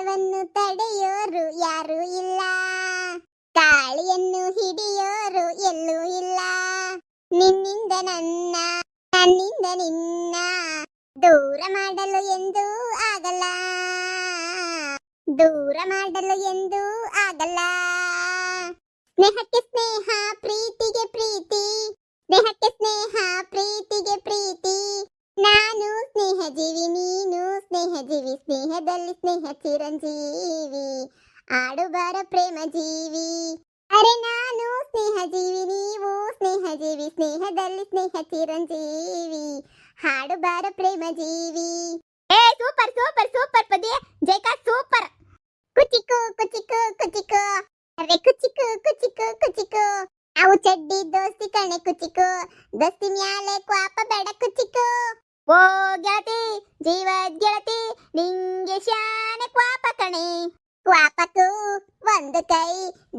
ಕಾಲವನ್ನು ತಡೆಯೋರು ಯಾರು ಇಲ್ಲ, ಗಾಳಿಯನ್ನು ಹಿಡಿಯೋರು ಎಲ್ಲೂ ಇಲ್ಲ. ನಿನ್ನಿಂದ ನನ್ನ, ನನ್ನಿಂದ ನಿನ್ನ ದೂರ ಮಾಡಲು ಎಂದೂ ಆಗಲ್ಲ, ದೂರ ಮಾಡಲು ಎಂದೂ ಆಗಲ್ಲ. ಸ್ನೇಹಕ್ಕೆ ಸ್ನೇಹ, ಪ್ರೀತಿಗೆ ಪ್ರೀತಿ, ಸ್ನೇಹಕ್ಕೆ ಸ್ನೇಹ, ಪ್ರೀತಿಗೆ ಪ್ರೀತಿ. ನಾನು ಸ್ನೇಹ ಜೀವಿ, ನೀನು ಸ್ನೇಹ ಜೀವಿ, ಸ್ನೇಹದಲ್ಲಿ ಸ್ನೇಹ ಚಿರಂಜೀವಿ, ಆಡುಬಾರ ಪ್ರೇಮ ಜೀವಿ. ಅರೆ ನಾನು ಸ್ನೇಹ ಜೀವಿ, ನೀವು ಸ್ನೇಹ ಜೀವಿ, ಸ್ನೇಹದಲ್ಲಿ ಸ್ನೇಹ ಚಿರಂಜೀವಿ, ಹಾಡುಬಾರ ಪ್ರೇಮ ಜೀವಿ. ಏ ಸೂಪರ್ ಸೂಪರ್ ಸೂಪರ್ ಪದಿ, ಜೈಕಾ ಸೂಪರ್. ಕುಚಿಕು ಕುಚಿಕು ಕುಚಿಕು, ಅರೆ ಕುಚಿಕು ಕುಚಿಕು ಕುಚಿಕು. ಅವು ಚಡ್ಡಿ ದೋಸ್ತಿ ಕಣೆ ಕುಚಿಕು, ದೋಸ್ತಿ ಮ್ಯಾಲೆ ಕ್ವಾಪ ಬೇಡ ಕುಚಿಕು. ಓ ಗೆಳತಿ, ಜೀವದ್ ಗೆಳತಿ, ನಿಂಗೆ ಶಾನೆ ಕ್ವಾಪ ಕಣೆ. ಕ್ವಾಪಕ್ಕೂ ಒಂದು ಕೈ,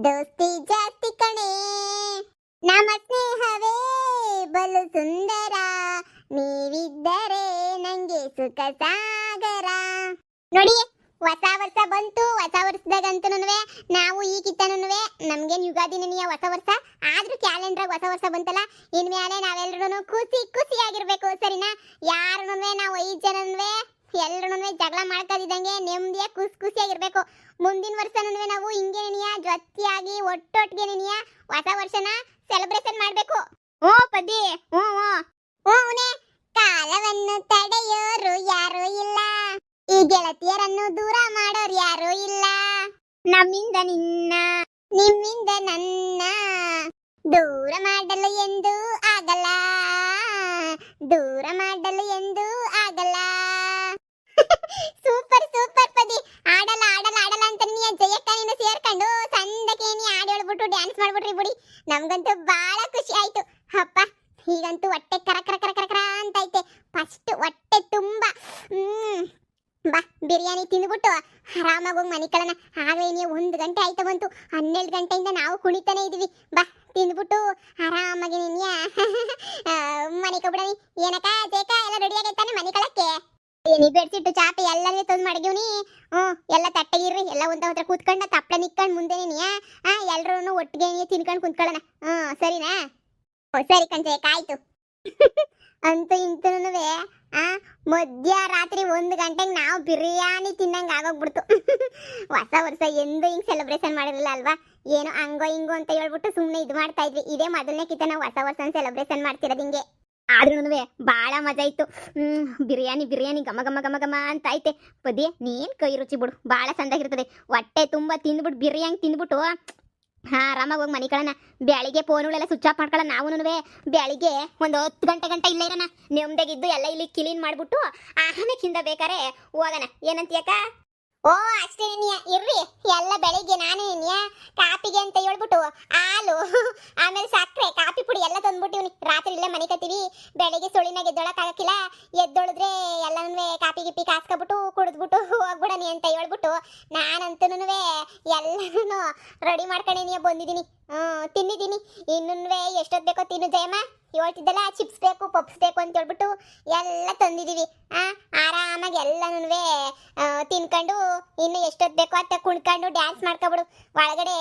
ದೋಸ್ತಿ ಜಾಸ್ತಿ ಕಣೆ. ನಮ್ಮ ಸ್ನೇಹವೇ ಬಲು ಸುಂದರ, ನೀವಿದ್ದರೆ ನಂಗೆ ಸುಖ ಸಾಗರ. ನೋಡಿ, ಹೊಸ ವರ್ಷ ಬಂತು. ಹೊಸ ವರ್ಷದಾಗಂತೂ ನಾವು ಈ ಕಿತ್ತನೂ ನಮ್ಗೇನು ಯುಗಾದಿನೇ ಹೊಸ ವರ್ಷ ಆದ್ರೂ ಕ್ಯಾಲೆಂಡರ್ ಹೊಸ ವರ್ಷ ಬಂತಲ್ಲ, ಇನ್ಮೇಲೆ ನಾವೆಲ್ಲರೂ ಖುಷಿ ಖುಷಿಯಾಗಿರ್ಬೇಕು, ಸರಿನಾ? ಯಾರನ್ನೂ ನಾವು 5 ಜನನೂ ಎಲ್ಲರೂ ಜಗಳ ಮಾಡ್ಕೊಂಡಿದ್ದಂಗೆ ನೆಮ್ಮದಿಯಾಗಿ ಖುಷಿಯಾಗಿರ್ಬೇಕು. ಮುಂದಿನ ವರ್ಷನೂ ನಾವು ಹಿಂಗೇನಿಯ ಜೊತೆಯಾಗಿ ಒಟ್ಟೊಟ್ಟಿಗೆ ಹೊಸ ವರ್ಷನ ಸೆಲೆಬ್ರೇಷನ್ ಮಾಡ್ಬೇಕು. ಓ ಪದಿ, ಹ್ಞೂ ಕಾಲವನ್ನು ತಡೆಯೋರು ಯಾರು ಇಲ್ಲ, ಈ ಗೆಳತಿಯರನ್ನು ದೂರ ಮಾಡೋರು ಯಾರು ಇಲ್ಲ. ನಮ್ಮಿಂದ ನಿನ್ನ, ನಿಮ್ಮಿಂದ ನನ್ನ ದೂರ ಮಾಡಲು ಎಂದೂ ಆಗಲ್ಲ, ದೂರ ಮಾಡಲು ಎಂದೂ ಆಗಲ್ಲ. ಸೂಪರ್ ಸೂಪರ್ ಪದಿ. ಆಡಲ್ಲ ಆಡಲ್ಲ ಆಡಲ್ಲ ಅಂತ ನೀ ಜಯಕ್ಕ ನೀನು ಸೇರ್ಕೊಂಡು ಸಂದಕ್ಕೆ ನೀ ಆಡಿ ಹೇಳ್ಬಿಟ್ಟು ಡ್ಯಾನ್ಸ್ ಮಾಡ್ಬಿಟ್ರಿ ಬಿಡಿ. ನಮ್ಗಂತೂ ಬಹಳ ಖುಷಿ ಆಯ್ತು. ಅಪ್ಪ, ಈಗಂತೂ ಹೊಟ್ಟೆ ಕರ ಕರ ಕರ ಕರ ಕರ ಅಂತ ಐತೆ. ಫಸ್ಟ್ ಹೊಟ್ಟೆ ತುಂಬಾ ಬಾ ಬಿರಿಯಾನಿ ತಿಂದ್ಬಿಟ್ಟು ಆರಾಮಾಗಿ ಹೋಗಿ ಮನೆ ಕಳನ. ಆಗಲೇ ನೀವು 1 ಗಂಟೆ ಆಯ್ತು ಬಂತು, 12 ಗಂಟೆಯಿಂದ ನಾವು ಕುಣಿತಾನೆ ಇದೀವಿ. ಬಾ ತಿಂದ್ಬಿಟ್ಟು ಆರಾಮಾಗಿ ನೀನ್ಯ ಮನೆ ಕಬಿಡನಿ. ಏನಕ್ಕ ಜೇಕ ಎಲ್ಲ ರೆಡಿ ಆಗೈತಾನೆ ಮನೆ ಕಳಕ್ಕೆ? ಏನಿ ಬೆಡ್ಸಿಟ್ಟು ಚಾಪೆ ಎಲ್ಲರೂ ತಂದು ಮಡಗಿವ್ನಿ. ಎಲ್ಲ ತಟ್ಟಗಿರ್ರಿ, ಎಲ್ಲ ಒಂದ ಹತ್ರ ಕೂತ್ಕೊಂಡ ತಪ್ಪಲೆ ನಿಕ್ಕೊಂಡು ಮುಂದೆ ನೀನಿಯ ಎಲ್ಲರೂ ಒಟ್ಟಿಗೆ ತಿನ್ಕೊಂಡು ಕುಂತ್ಕೊಳ್ಳೋಣ. ಸರಿನಾ? ಸರಿ ಕಣ್ಜೇಕ, ಆಯ್ತು. ಅಂತೂ ಇಂತೂ ಮಧ್ಯರಾತ್ರಿ 1 ಗಂಟೆಗೆ ನಾವು ಬಿರಿಯಾನಿ ತಿನ್ನಂಗೆ ಆಗೋಗ್ಬಿಡ್ತು. ಹೊಸ ವರ್ಷ ಎಂದು ಹಿಂಗೆ ಸೆಲೆಬ್ರೇಷನ್ ಮಾಡಿರಲಿಲ್ಲ ಅಲ್ವಾ? ಏನೋ ಹಂಗೋ ಹಿಂಗೋ ಅಂತ ಹೇಳ್ಬಿಟ್ಟು ಸುಮ್ಮನೆ ಇದು ಮಾಡ್ತಾ ಇದ್ವಿ. ಇದೇ ಮೊದಲನೇ ಕಿತ್ತ ನಾವು ಹೊಸ ವರ್ಷ ಸೆಲೆಬ್ರೇಷನ್ ಮಾಡ್ತಿರೋದು ಹಿಂಗೆ. ಆದ್ರೂ ಭಾಳ ಮಜಾ ಇತ್ತು. ಬಿರಿಯಾನಿ ಬಿರಿಯಾನಿ ಘಮ ಘಮ ಘಮ ಘಮ ಅಂತ ಐತೆ. ಪದಿ, ನೀನು ಕೈ ರುಚಿ ಬಿಡು, ಭಾಳ ಚಂದಾಗಿರ್ತದೆ. ಹೊಟ್ಟೆ ತುಂಬ ತಿಂದ್ಬಿಟ್ಟು ಬಿರಿಯಾನಿ ತಿಂದ್ಬಿಟ್ಟು ಆರಾಮಾಗಿ ಹೋಗಿ ಮನೆ ಕಳನ. ಬೆಳಿಗ್ಗೆ ಫೋನುಗಳೆಲ್ಲ ಸ್ವಿಚ್ ಆಫ್ ಮಾಡ್ಕೊಳ್ಳ. ನಾವು ಬೆಳಿಗ್ಗೆ ಒಂದು 10 ಗಂಟೆ ಇಲ್ಲೇ ಇರೋಣ, ನೆಮ್ಮದಿಯಾಗಿದ್ದು ಎಲ್ಲ ಇಲ್ಲಿ ಕ್ಲೀನ್ ಮಾಡ್ಬಿಟ್ಟು ಆಮೇಕಿಂದ ಬೇಕಾರೆ ಹೋಗೋಣ. ಏನಂತೀಯಕ್ಕ? ಓ ಅಷ್ಟೇ ಇರ್ರಿ. ಎಲ್ಲ ಬೆಳಿಗ್ಗೆ ನಾನು ಕಾಪಿಗೆ ಅಂತ ಹೇಳ್ಬಿಟ್ಟು ಹಾಲು ಆಮೇಲೆ ಸಕ್ಕರೆ ಕಾಪಿ ಪುಡಿ ಎಲ್ಲ ತಂದ್ಬಿಟ್ಟಿವ್ನಿ. ರಾತ್ರಿ ಇಲ್ಲೇ ಮನೆ ಕತ್ತೀವಿ. ಬೆಳಿಗ್ಗೆ ಸುಳಿನಾಗ ಎದ್ದೊಳಕ್ಕಾಗಕ್ಕಿಲ್ಲ. ಎದ್ದೊಳಿದ್ರೆ ಎಲ್ಲನೂ ಕಾಪಿ ಗಿಪ್ಪಿ ಕಾಸ್ಕೊಬಿಟ್ಟು ಕುಡಿದ್ಬಿಟ್ಟು ಹೋಗ್ಬಿಡನಿ ಅಂತ ಹೇಳ್ಬಿಟ್ಟು ನಾನಂತೂ ಎಲ್ಲನೂ ರೆಡಿ ಮಾಡ್ಕೊಂಡು ಬಂದಿದ್ದೀನಿ. ತಿನ್ನಿದ್ದೀನಿ. ಇನ್ನೂ ಎಷ್ಟೊತ್ತು ಬೇಕೋ ತಿನ್ನು ಜಯಮ್ಮ. ಹೇಳ್ತಿದ್ದಲ್ಲ ಚಿಪ್ಸ್ ಬೇಕು ಪಪ್ಸ್ ಬೇಕು ಅಂತ ಹೇಳ್ಬಿಟ್ಟು ಎಲ್ಲ ತಂದಿದ್ದೀವಿ. ಆರಾಮಾಗಿ ಎಲ್ಲನೂ ತಿನ್ಕೊಂಡು ಇನ್ನು ಎಷ್ಟೊತ್ತು ಬೇಕೋ ಅಂತ ಕುಣ್ಕೊಂಡು ಡ್ಯಾನ್ಸ್ ಮಾಡ್ಕೊಬಿಡು. ಒಳಗಡೆ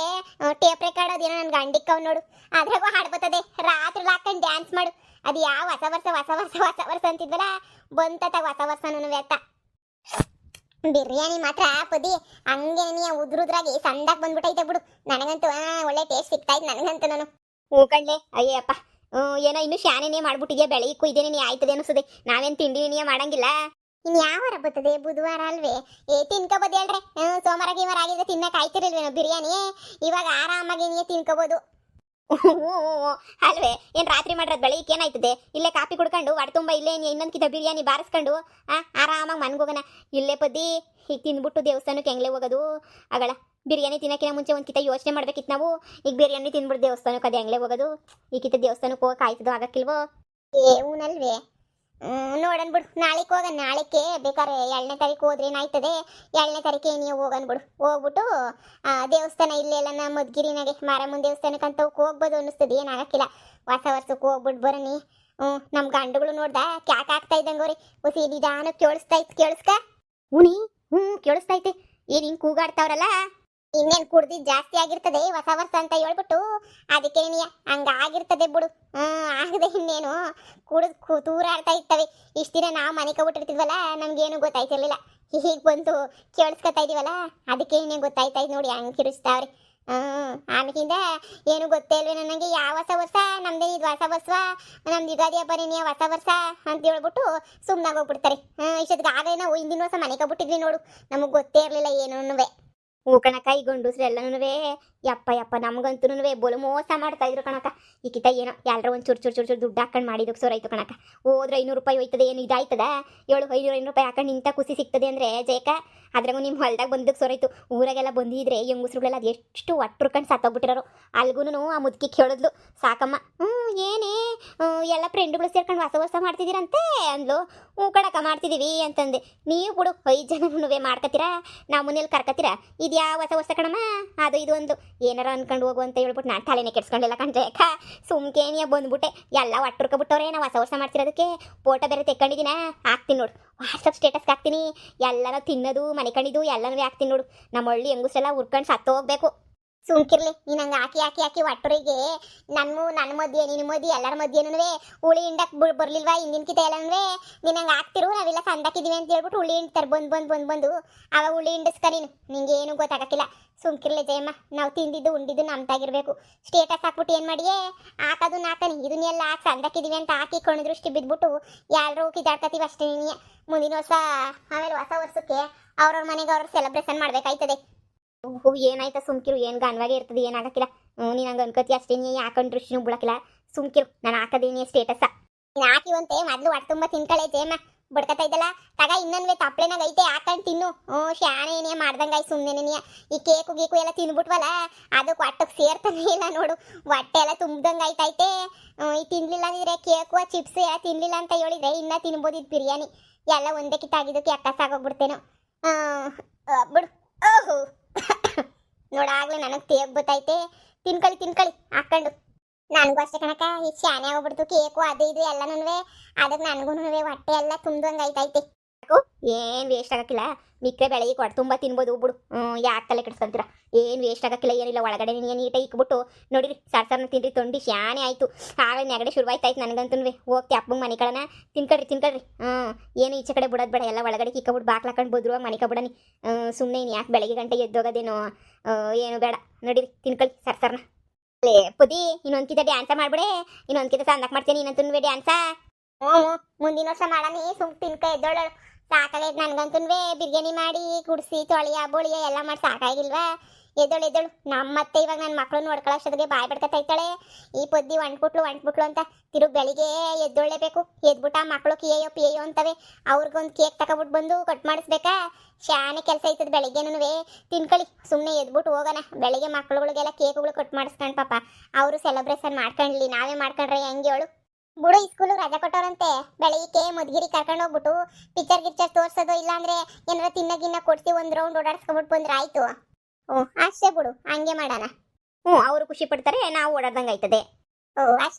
ಟೇಪ್ ರೆಕಾರ್ಡ್ ಅದೇನೋ ನನ್ನ ಗಂಡಿಕ್ಕವ್ ನೋಡು, ಅದ್ರಾಗೂ ಹಾಡ್ಬತ್ತದೆ. ರಾತ್ರಿ ಹಾಕೊಂಡು ಡ್ಯಾನ್ಸ್ ಮಾಡು. ಅದು ಯಾವ ಹೊಸ ವರ್ಷ ಹೊಸ ವರ್ಷ ಹೊಸ ವರ್ಷ ಅಂತಿದ್ವಲ್ಲ, ಬಂತತ ಹೊಸ ವರ್ಷನೂ ಅತ್ತ. ಬಿರಿಯಾನಿ ಮಾತ್ರ ಪದಿ ಹಂಗೆ ಉದ್ರುದ್ರಾಗಿ ಸಂದಾಗಿ ಬಂದ್ಬಿಟ್ಟೈತೆ ಬಿಡು. ನನಗಂತೂ ಒಳ್ಳೆ ಟೇಸ್ಟ್ ಸಿಗ್ತಾಯಿತ್ತು ನನಗಂತೂ. ನಾನು ಹೂಕಂಡ್ಲೆ ಅಯ್ಯಪ್ಪ, ಏನೋ ಇನ್ನು ಶಾನೆನೇ ಮಾಡ್ಬಿಟ್ಟಿದ್ಯಾ. ಬೆಳಗ್ಗೆ ಕುಯ್ದೇನೆ ನೀ ಆಯ್ತದೆ ಅನಿಸ್ತದೆ. ನಾವೇನು ತಿಂಡಿ ಮಾಡಂಗಿಲ್ಲ. ಇನ್ನು ಯಾವಾರ ಬರ್ತದೆ? ಬುಧವಾರ ಅಲ್ವೇ? ತಿನ್ಕೋಬೋದು ಹೇಳ್ರೆ. ಸೋಮವಾರ ಗೀವಾರ ಆಗಿದ್ರೆ ತಿನ್ನಕ್ಕೆ ಆಯ್ತಿರಲ್ವೇನೋ ಬಿರಿಯಾನಿ. ಇವಾಗ ಆರಾಮಾಗಿ ನೀ ತಿನ್ಕೋಬೋದು. ಅಲ್ವೇ? ಏನು ರಾತ್ರಿ ಮಾಡಿರೋದು ಬೆಳಿಗ್ಗೆ ಏನಾಯ್ತದೆ? ಇಲ್ಲೇ ಕಾಪಿ ಕುಡ್ಕೊಂಡು ಹೊಟ್ಟೆ ತುಂಬ ಇಲ್ಲೇ ಇನ್ನೊಂದ್ಕಿತ ಬಿರಿಯಾನಿ ಬಾರಿಸ್ಕೊಂಡು ಆರಾಮಾಗಿ ಮನ್ಗೋಗೋಣ. ಇಲ್ಲೇ ಪದ್ದಿ ಈಗ ತಿಂದ್ಬಿಟ್ಟು ದೇವಸ್ಥಾನಕ್ಕೆ ಹೆಂಗ್ಲೇ ಹೋಗೋದು? ಆಗಲ್ಲ. ಬಿರಿಯಾನಿ ತಿನ್ನೋಕ್ಕಿಂತ ಮುಂಚೆ ಒಂದು ಕಿತ ಯೋಚನೆ ಮಾಡ್ಬೇಕಿತ್ತು ನಾವು. ಈಗ ಬಿರಿಯಾನಿ ತಿಂದ್ಬಿಟ್ಟು ದೇವಸ್ಥಾನಕ್ಕೆ ಅದು ಹೆಂಗ್ಲೇ ಹೋಗೋದು? ಈ ಕಿತ ದೇವಸ್ಥಾನಕ್ಕೆ ಹೋಗಕ್ಕೆ ಆಯ್ತದೋ ಆಗಕ್ಕಿಲ್ವೋ? ಹೂನಲ್ವೇ? ನೋಡನ್ ಬಿಡು. ನಾಳೆಗೆ ಹೋಗೋಣ. ನಾಳೆಗೆ ಬೇಕಾದ್ರೆ 2ನೇ ತಾರೀಕು ಹೋದ್ರೆ ಏನಾಯ್ತದೆ? 2ನೇ ತಾರೀಕೆ ನೀವು ಹೋಗೋಣ ಬಿಡು. ಹೋಗ್ಬಿಟ್ಟು ದೇವಸ್ಥಾನ ಇಲ್ಲೆಲ್ಲ ಮದ್ಗಿರಿನಾಗೆ ಮಾರಮ್ಮನ ದೇವಸ್ಥಾನಕ್ಕಂತ ಹೋಗ್ಬೋದು ಅನ್ನಿಸ್ತದೆ. ಏನಾಗಕ್ಕಿಲ್ಲ. ಹೊಸ ವರ್ಷಕ್ಕೆ ಹೋಗ್ಬಿಟ್ಟು ಬರೋನಿ. ನಮ್ಮ ಗಂಡುಗಳು ನೋಡ್ದ ಕ್ಯಾಕ್ ಆಗ್ತಾ ಇದ್ದಂಗೋರಿ. ಹೊಸಿ ನಿಧಾನ ಕೇಳಿಸ್ತಾ ಇತ್ತು. ಕೇಳಿಸ್ಕ? ಕೇಳಿಸ್ತೈತೆ. ಏನ್ ಹಿಂಗ್ ಕೂಗಾಡ್ತಾವ್ರಲ್ಲ, ಇನ್ನೇನ್ ಕುಡ್ದಿದ್ ಜಾಸ್ತಿ ಆಗಿರ್ತದೆ ಹೊಸ ವರ್ಷ ಅಂತ ಹೇಳ್ಬಿಟ್ಟು ಅದಕ್ಕೆ ನೀ ಹಂಗಾಗಿರ್ತದೆ ಬಿಡು. ಆಗದೆ ಇನ್ನೇನು ಕುಡಿದ್ ತೂರಾಡ್ತಾ ಇರ್ತವೆ. ಇಷ್ಟ ದಿನ ನಾವು ಮನೆ ಕಬಿಟ್ಟಿರ್ತಿದ್ವಲ್ಲ, ನಮ್ಗೇನು ಗೊತ್ತಾಯ್ತಿರ್ಲಿಲ್ಲ. ಈಗ ಬಂದು ಕೇಳಿಸ್ಕೊತಾ ಇದೀವಲ್ಲ, ಅದಕ್ಕೆ ಇನ್ನೇ ಗೊತ್ತಾಯ್ತಾ ಇದ್ ನೋಡಿ ಹಂಗ್ ಕಿರಿಸ್ತಾವ್ರಿ. ಆಮೇಲಿಂದ ಏನು ಗೊತ್ತೇ ಇಲ್ವೇ ನನಗೆ ಯಾವ ಹೊಸ ವರ್ಷ, ನಮ್ದೇ ಇದು ಹೊಸ ವರ್ಷ, ನಮ್ದು ಯುಗಾದಿ ಹಬ್ಬ ನೀನು ಹೊಸ ವರ್ಷ ಅಂತ ಹೇಳ್ಬಿಟ್ಟು ಸುಮ್ಮನಾಗಿ ಹೋಗ್ಬಿಡ್ತಾರೆ. ಇಷ್ಟೊತ್ತಿಗೆ ಆಗಲೇ ನಾವು ಹಿಂದಿನ ವರ್ಷ ಮನೆ ಕಬಿಟ್ಟಿದ್ವಿ ನೋಡು, ನಮಗೆ ಗೊತ್ತೇ ಇರಲಿಲ್ಲ ಏನೂನುವೆ. ಹೂ ಕಣಕ, ಈ ಗಂಡಸ್ರು ಎಲ್ಲನೂ ಯಪ್ಪ ಯಪ್ಪ ನಮ್ಗಂತೂ ಬೋಲು ಮೋಸ ಮಾಡ್ತಾ ಇದ್ರು ಕಣಕ. ಈಕಿತ ಏನೋ ಎಲ್ಲರೂ ಒಂದು ಚೂರು ದುಡ್ಡು ಹಾಕೊಂಡು ಮಾಡಿದಕ್ಕೆ ಸೋರಾಯ್ತು ಕಣಕ. ಹೋದ್ರೆ 500 ರೂಪಾಯಿ ಹೋಯ್ತದೆ, ಏನು ಇದಾಯ್ತದ? 500 ರೂಪಾಯಿ ಹಾಕೊಂಡು ನಿಂತ ಖುಷಿ ಸಿಗ್ತದೆ ಅಂದರೆ ಜಯಕ, ಅದ್ರಾಗೂ ನಿಮ್ಮ ಹೊಲ್ದಾಗ ಬಂದಕ್ಕೆ ಸೋರಾಯ್ತು. ಊರಾಗೆಲ್ಲ ಬಂದಿದ್ರೆ ಹೆಂಗಸ್ರುಗಳೆಲ್ಲ ಅದು ಎಷ್ಟು ಒಟ್ಟುರ್ಕೊಂಡು ಸತ್ತೋಗ್ಬಿಟ್ಟಿರೋರು. ಅಲ್ಗೂ ಆ ಮುದುಕಿ ಕೇಳಿದ್ಲು, ಸಾಕಮ್ಮ ಏನೇ ಎಲ್ಲ ಫ್ರೆಂಡ್ಗಳು ಸೇರ್ಕೊಂಡು ಹೊಸ ಹೊಸ ಮಾಡ್ತಿದ್ದೀರಂತೆ ಅಂದ್ಲು. ಹ್ಞೂ ಕಣಕ ಮಾಡ್ತಿದ್ದೀವಿ ಅಂತಂದೆ. ನೀವು ಬಿಡು 5 ಜನನೂ ಮಾಡ್ಕೊತೀರಾ, ನಾವು ಮನೇಲಿ ಕರ್ಕತ್ತೀರಾ, ಇದು ಯಾವ ಹೊಸ ಹೊಸ ಕಣಮ್ಮ, ಅದು ಇದು ಒಂದು ಏನಾರ ಅನ್ಕೊಂಡು ಹೋಗು ಅಂತ ಹೇಳ್ಬಿಟ್ಟು ನಾನು ತಲೆನೇ ಕೆಡ್ಸ್ಕೊಂಡಿಲ್ಲ ಕಣ್ರೆ ಅಕ್ಕ. ಸುಮ್ಕೇನಿಯ ಬಂದ್ಬಿಟ್ಟೆ ಎಲ್ಲ ಒಟ್ಟುರ್ಕೊಬಿಟ್ಟವ್ರೆ. ನಾವು ಹೊಸ ಹೊಸ ಮಾಡ್ತಿರೋದಕ್ಕೆ ಫೋಟೋ ಬೇರೆ ತೆಕ್ಕೊಂಡಿದ್ದೀನ, ಹಾಕ್ತೀನಿ ನೋಡು, ವಾಟ್ಸಪ್ ಸ್ಟೇಟಸ್ಗೆ ಹಾಕ್ತೀನಿ. ಎಲ್ಲನೂ ತಿನ್ನೋದು ಮನೆ ಕಣಿದು ಎಲ್ಲನೂ ಹಾಕ್ತೀನಿ ನೋಡು. ನಮ್ಮ ಹಳ್ಳಿ ಹೆಂಗಸ್ರೆಲ್ಲ ಉರ್ಕೊಂಡು ಸತ್ತು ಹೋಗ್ಬೇಕು. ಸುಮ್ಕಿರ್ಲಿ ನೀನು ಹಂಗೆ ಹಾಕಿ ಒಟ್ಟರಿಗೆ ನನ್ನ ಮಧ್ಯೆ ನಿನ್ನ ಮಧ್ಯೆ ಎಲ್ಲರ ಮಧ್ಯೆನೂ ಹುಳಿ ಹಿಂಡಕ್ಕೆ ಬರ್ಲಿಲ್ವಾ ಹಿಂದಿನಕಿತ ಎಲ್ಲನೂ ನೀನು ಹಂಗೆ ಹಾಕ್ತಿರು. ನಾವೆಲ್ಲ ಸಂದಾಕಿದ್ದೀವಿ ಅಂತ ಹೇಳ್ಬಿಟ್ಟು ಹುಳಿ ಹಿಂಡ್ತಾರೆ ಬಂದು ಅವಾಗ ಹುಳಿ ಹಿಂಡಿಸ್ಕ ನೀನು, ನಿಂಗೆ ಏನು ಗೊತ್ತಾಗಕ್ಕಿಲ್ಲ. ಸುಮ್ಕಿರ್ಲಿ ಜಯಮ್ಮ, ನಾವು ತಿಂದಿದ್ದು ಉಂಡಿದ್ದು ನಮ್ದಾಗಿರ್ಬೇಕು. ಸ್ಟೇಟಸ್ ಹಾಕ್ಬಿಟ್ಟು ಏನು ಮಾಡಿಯೇ ಹಾಕೋದು ನಾಕನಿ ಇದನ್ನೆಲ್ಲ ಹಾಕಿ ಸಂದಾಕಿದ್ದೀವಿ ಅಂತ ಹಾಕಿ ಕಣಿದೃಷ್ಟಿ ಬಿದ್ದುಬಿಟ್ಟು ಎಲ್ಲರೂ ಕಿದಾಡ್ಕತೀವಿ ಅಷ್ಟೇ. ನೀನು ಮುಂದಿನ ವರ್ಷ ಆಮೇಲೆ ಹೊಸ ವರ್ಷಕ್ಕೆ ಅವ್ರವ್ರ ಮನೆಗೆ ಅವ್ರ ಸೆಲೆಬ್ರೇಷನ್ ಮಾಡಬೇಕಾಯ್ತದೆ. ಹೂ ಏನಾಯ್ತಾ ಸುಮ್ಕಿರು, ಏನು ಗಾನವಾಗೇ ಇರ್ತದೆ, ಏನಾಗಕ್ಕಿಲ್ಲ. ನೀನು ಹಂಗೆ ಅನ್ಕೋತಿ ಅಷ್ಟೇ, ನೀ ಹಾಕೊಂಡು ದೃಷ್ಟಿನೂ ಬಿಡಕ್ಕಿಲ್ಲ. ಸುಮ್ಕಿರು, ನಾನು ಹಾಕೋದೇನಿ ಸ್ಟೇಟಸ್ ನೀನು ಹಾಕಿವಂತೆ ಮೊದಲು ಹೊಟ್ಟೆ ತುಂಬ ತಿನ್ಕಳೆ ಜಯಮ್ಮ. ಬಡ್ಕತಾ ಇದ್ದಲ್ಲ ತಗ ಇನ್ನೊಂದು ತಪ್ಪಲೆನಾಗ ಐತೆ ಹಾಕೊಂಡು ತಿನ್ನು. ಶಾಣೆ ಏನೇ ಮಾಡ್ದಂಗೆ ಆಯ್ತು ಸುಮ್ಮನೆ. ಈ ಕೇಕು ಗೀಕು ಎಲ್ಲ ತಿನ್ಬಿಟ್ವಲ್ಲ, ಅದಕ್ಕೆ ಹೊಟ್ಟೆಗೆ ಸೇರ್ತಾನೆ ಇಲ್ಲ ನೋಡು, ಹೊಟ್ಟೆ ಎಲ್ಲ ತುಂಬ್ದಂಗೆ ಆಯ್ತೈತೆ. ಈ ತಿನ್ಲಿಲ್ಲ ಅಂದ್ರೆ ಕೇಕು ಚಿಪ್ಸ್ ಎಲ್ಲ ತಿನ್ಲಿಲ್ಲ ಅಂತ ಹೇಳಿದ್ರೆ ಇನ್ನೂ ತಿನ್ಬೋದಿದ್ದು ಬಿರಿಯಾನಿ ಎಲ್ಲ ಒಂದೇ ಕಿತ್ತಾಗಿದ್ದಕ್ಕೆ ಅಕ್ಕಸಾಗೋಗ್ಬಿಡ್ತೇನೋ. ಬಿಡು. ಓಹೋ ನೋಡಾಗ್ಲೇ ನನಗೆ ತೇಗ್ ಗೊತ್ತೈತೆ. ತಿನ್ಕಳಿ ಹಾಕೊಂಡು. ನನಗೂ ಅಷ್ಟೇ ಕಣಕ, ಈ ಶಾನೆ ಆಗ್ಬಿಡ್ತು ಕೇಕು ಅದು ಇದು ಎಲ್ಲನೂ. ಅದಕ್ಕೆ ನನಗೂ ಹೊಟ್ಟೆ ಎಲ್ಲ ತುಂಬ್ದಂಗೆ ಆಯ್ತೈತೆ. ಏನು ವೇಸ್ಟ್ ಆಗಕ್ಕಿಲ್ಲ, ಮಿಕ್ಕರೆ ಬೆಳಗ್ಗೆ ಕೊಟ್ಟು ತುಂಬ ತಿನ್ಬೋದು ಬಿಡು. ಯಾಕೆ ತಲೆ ಕೆಡಿಸ್ಕೊಂತೀರ, ಏನು ವೇಸ್ಟ್ ಆಗಕ್ಕಿಲ್ಲ, ಏನಿಲ್ಲ. ಒಳಗಡೆ ನೀಟಾಗಿ ಇಕ್ಬಿಟ್ಟು ನೋಡಿರಿ ಸರ್ನ ತಿನ್ರಿ, ತೊಂಡಿ ಶಾನೆ ಆಯಿತು. ಆಗ ನೆಗಡೆ ಶುರುವಾಯ್ತಾಯ್ತು ನನಗಂತೂ. ಹೋಗ್ತಿ ಅಪ್ಪಂಗೆ ಮನೆ ಕಳನ ತಿನ್ಕಳ್ರಿ. ಏನು ಈಚೆ ಕಡೆ ಬಿಡೋದು ಬೇಡ, ಎಲ್ಲ ಒಳಗಡೆ ಇಕ್ಕಬಿಟ್ಟು ಬಾಕ್ಲಾಕೊಂಡು ಬದ್ರುವಾಗ ಮನೆ ಕಬಿಡನಿ. ಸುಮ್ಮನೆ ಇನ್ನು ಯಾಕೆ ಬೆಳಗ್ಗೆ ಗಂಟೆ ಎದ್ದೋಗೋದೇನೋ ಏನು ಬೇಡ. ನೋಡಿರಿ ತಿನ್ಕಳಿ ಸರ್ನ. ಲೇ ಪುದಿ, ಇನ್ನೊಂದ್ಕಿತ ಡ್ಯಾನ್ಸ ಮಾಡ್ಬಿಡೆ, ಇನ್ನೊಂದ್ಕಿತ ಸಂದಕ್ಕೆ ಮಾಡ್ತೀನಿ ಇನ್ನಂತೂ ಡ್ಯಾನ್ಸ. ಮುಂದಿನ ವರ್ಷ ಮಾಡನಿ. ತಿನ್ಕ ಎದ್ದೋಳು ಸಾಕಾಗೈತೆ ನನಗಂತೂ. ಬಿರಿಯಾನಿ ಮಾಡಿ ಕುಡಿಸಿ ತೊಳೆಯ ಬೋಳಿಯ ಎಲ್ಲ ಮಾಡಿ ಸಾಕಾಗಿಲ್ವಾ? ಎದ್ದೋಳು ನಮ್ಮತ್ತೆ ಇವಾಗ ನನ್ನ ಮಕ್ಕಳು ನೋಡ್ಕೊಳ್ಳೋಷ್ಟೊತ್ತಿಗೆ ಬಾಯ್ ಬಿಡ್ಕತ್ತೈತಾಳೆ. ಈ ಪೊದ್ದಿ ಒಂಟ್ಬಿಟ್ಲು ಅಂತ ತಿರುಗಿ ಬೆಳಿಗ್ಗೆ ಎದ್ದೊಳ್ಳೇಬೇಕು. ಎದ್ಬಿಟ್ಟು ಆ ಮಕ್ಕಳು ಪಿಯೋ ಅಂತವೆ. ಅವ್ರಿಗೊಂದು ಕೇಕ್ ತಗೊಬಿಟ್ಟು ಬಂದು ಕಟ್ ಮಾಡಿಸ್ಬೇಕಾ? ಶಾನೆ ಕೆಲಸ ಐತದ ಬೆಳಿಗ್ಗೆನೂ. ತಿನ್ಕಳಿ ಸುಮ್ಮನೆ ಎದ್ಬಿಟ್ಟು ಹೋಗೋಣ. ಬೆಳಿಗ್ಗೆ ಮಕ್ಕಳುಗಳಿಗೆಲ್ಲ ಕೇಕ್ಗಳು ಕಟ್ ಮಾಡಿಸ್ಕೊಂಡು ಪಾಪ ಅವರು ಸೆಲೆಬ್ರೇಷನ್ ಮಾಡ್ಕೊಂಡ್ಲಿ, ನಾವೇ ಮಾಡ್ಕೊಂಡ್ರೆ ಹೆಂಗೆ ಹೇಳು? ಬಿಡು, ಈ ಸ್ಕೂಲು ರಜಾ ಕೊಟ್ಟವ್ರಂತೆ. ಬೆಳಿಗ್ಗೆ ಮದ್ಗಿರಿ ಕರ್ಕೊಂಡು ಹೋಗ್ಬಿಟ್ಟು ಪಿಕ್ಚರ್ ತೋರ್ಸೋದು, ಇಲ್ಲಾಂದ್ರೆ ಏನಾರ ತಿನ್ನ ಕೊಡ್ಸಿ ಒಂದು ರೌಂಡ್ ಓಡಾಡ್ಸ್ಕೊಬಿಟ್ಟು ಬಂದ್ರೆ ಆಯ್ತು. ಅಷ್ಟೇ ಬಿಡು, ಹಂಗೆ ಮಾಡೋಣ. ಅವರು ಖುಷಿ ಪಡ್ತಾರೆ, ನಾವು ಓಡಾಡ್ದಂಗೆ ಆಯ್ತದೆ. ಅಷ್ಟೇ.